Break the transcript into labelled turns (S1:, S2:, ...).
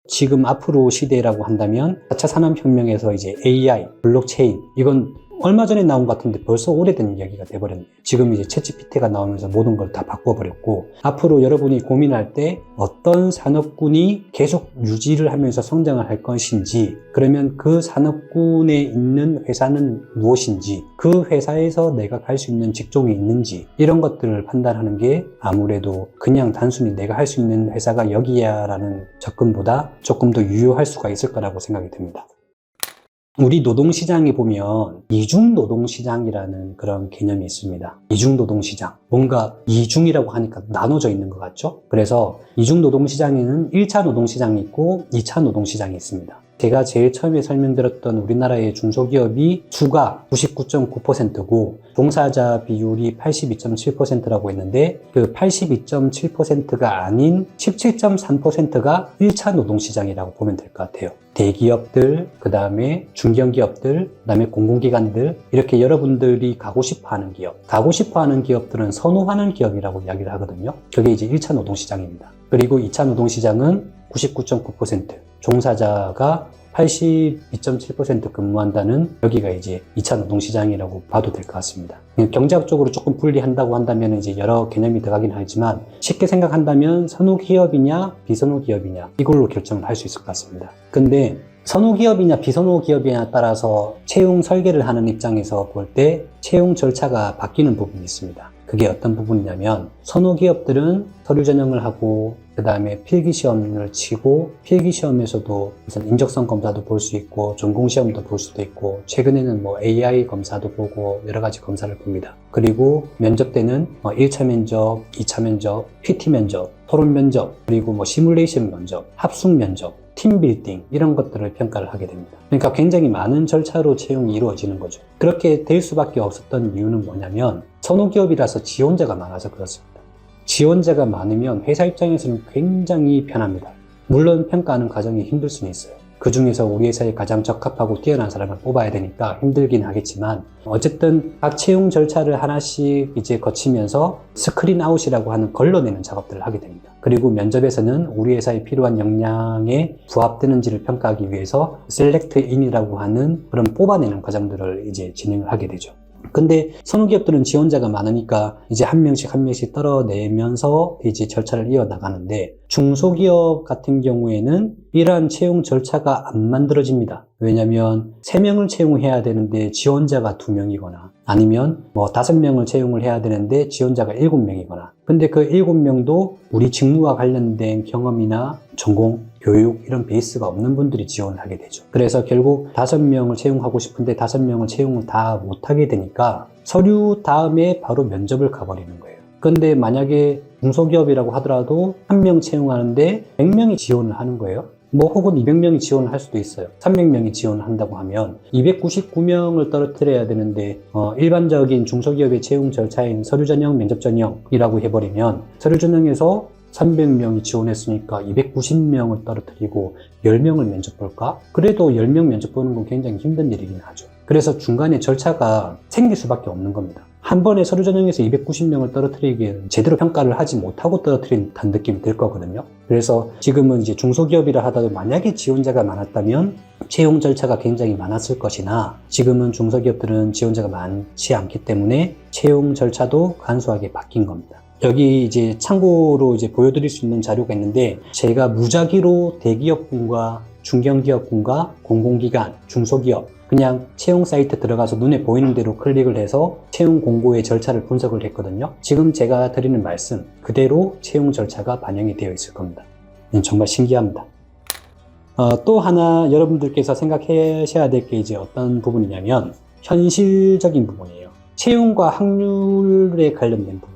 S1: 지금 앞으로 시대라고 한다면 4차 산업혁명에서 이제 AI, 블록체인, 이건 얼마 전에 나온 것 같은데 벌써 오래된 이야기가 돼버렸네요. 지금 이제 챗GPT가 나오면서 모든 걸 다 바꿔버렸고, 앞으로 여러분이 고민할 때 어떤 산업군이 계속 유지를 하면서 성장을 할 것인지, 그러면 그 산업군에 있는 회사는 무엇인지, 그 회사에서 내가 갈 수 있는 직종이 있는지, 이런 것들을 판단하는 게 아무래도 그냥 단순히 내가 할 수 있는 회사가 여기야 라는 접근보다 조금 더 유효할 수가 있을 거라고 생각이 듭니다. 우리 노동시장에 보면 이중노동시장이라는 그런 개념이 있습니다. 이중노동시장. 뭔가 이중이라고 하니까 나눠져 있는 것 같죠? 그래서 이중노동시장에는 1차 노동시장이 있고 2차 노동시장이 있습니다. 제가 제일 처음에 설명드렸던 우리나라의 중소기업이 수가 99.9%고 종사자 비율이 82.7%라고 했는데, 그 82.7%가 아닌 17.3%가 1차 노동시장이라고 보면 될 것 같아요. 대기업들, 그 다음에 중견기업들, 그 다음에 공공기관들, 이렇게 여러분들이 가고 싶어 하는 기업, 가고 싶어 하는 기업들은 선호하는 기업이라고 이야기를 하거든요. 그게 이제 1차 노동시장입니다. 그리고 2차 노동시장은 99.9%, 종사자가 82.7% 근무한다는, 여기가 이제 2차 노동시장이라고 봐도 될 것 같습니다. 경제학적으로 조금 분리한다고 한다면 이제 여러 개념이 들어가긴 하지만, 쉽게 생각한다면 선호기업이냐 비선호기업이냐 이걸로 결정을 할 수 있을 것 같습니다. 근데 선호기업이냐 비선호기업이냐에 따라서 채용 설계를 하는 입장에서 볼 때 채용 절차가 바뀌는 부분이 있습니다. 그게 어떤 부분이냐면, 선호기업들은 서류 전형을 하고 그 다음에 필기시험을 치고, 필기시험에서도 무슨 인적성 검사도 볼 수 있고 전공시험도 볼 수도 있고, 최근에는 뭐 AI 검사도 보고 여러 가지 검사를 봅니다. 그리고 면접 때는 1차 면접, 2차 면접, PT 면접, 토론 면접, 그리고 뭐 시뮬레이션 면접, 합숙 면접, 팀 빌딩, 이런 것들을 평가를 하게 됩니다. 그러니까 굉장히 많은 절차로 채용이 이루어지는 거죠. 그렇게 될 수밖에 없었던 이유는 뭐냐면, 선호기업이라서 지원자가 많아서 그렇습니다. 지원자가 많으면 회사 입장에서는 굉장히 편합니다. 물론 평가하는 과정이 힘들 수는 있어요. 그 중에서 우리 회사에 가장 적합하고 뛰어난 사람을 뽑아야 되니까 힘들긴 하겠지만, 어쨌든 각 채용 절차를 하나씩 이제 거치면서 스크린 아웃이라고 하는 걸러내는 작업들을 하게 됩니다. 그리고 면접에서는 우리 회사에 필요한 역량에 부합되는지를 평가하기 위해서 셀렉트 인이라고 하는 그런 뽑아내는 과정들을 이제 진행을 하게 되죠. 근데 선호기업들은 지원자가 많으니까 이제 한 명씩 떨어내면서 이제 절차를 이어나가는데, 중소기업 같은 경우에는 이러한 채용 절차가 안 만들어집니다. 왜냐면 3명을 채용해야 되는데 지원자가 2명이거나, 아니면 뭐 5명을 채용을 해야 되는데 지원자가 7명이거나, 근데 그 7명도 우리 직무와 관련된 경험이나 전공, 교육, 이런 베이스가 없는 분들이 지원을 하게 되죠. 그래서 결국 5명을 채용하고 싶은데 5명을 채용을 다 못하게 되니까 서류 다음에 바로 면접을 가버리는 거예요. 근데 만약에 중소기업이라고 하더라도 1명 채용하는데 100명이 지원을 하는 거예요. 뭐 혹은 200명이 지원을 할 수도 있어요. 300명이 지원을 한다고 하면 299명을 떨어뜨려야 되는데, 일반적인 중소기업의 채용 절차인 서류 전형, 면접 전형이라고 해버리면, 서류 전형에서 300명이 지원했으니까 290명을 떨어뜨리고 10명을 면접 볼까? 그래도 10명 면접 보는 건 굉장히 힘든 일이긴 하죠. 그래서 중간에 절차가 생길 수밖에 없는 겁니다. 한 번에 서류 전형에서 290명을 떨어뜨리기에는 제대로 평가를 하지 못하고 떨어뜨린다는 느낌이 들 거거든요. 그래서 지금은 이제 중소기업이라 하더라도 만약에 지원자가 많았다면 채용 절차가 굉장히 많았을 것이나, 지금은 중소기업들은 지원자가 많지 않기 때문에 채용 절차도 간소하게 바뀐 겁니다. 여기 이제 참고로 이제 보여드릴 수 있는 자료가 있는데, 제가 무작위로 대기업군과 중견기업군과 공공기관, 중소기업, 그냥 채용 사이트 들어가서 눈에 보이는 대로 클릭을 해서 채용 공고의 절차를 분석을 했거든요. 지금 제가 드리는 말씀 그대로 채용 절차가 반영이 되어 있을 겁니다. 정말 신기합니다. 또 하나 여러분들께서 생각하셔야 될 게 이제 어떤 부분이냐면, 현실적인 부분이에요. 채용과 확률에 관련된 부분.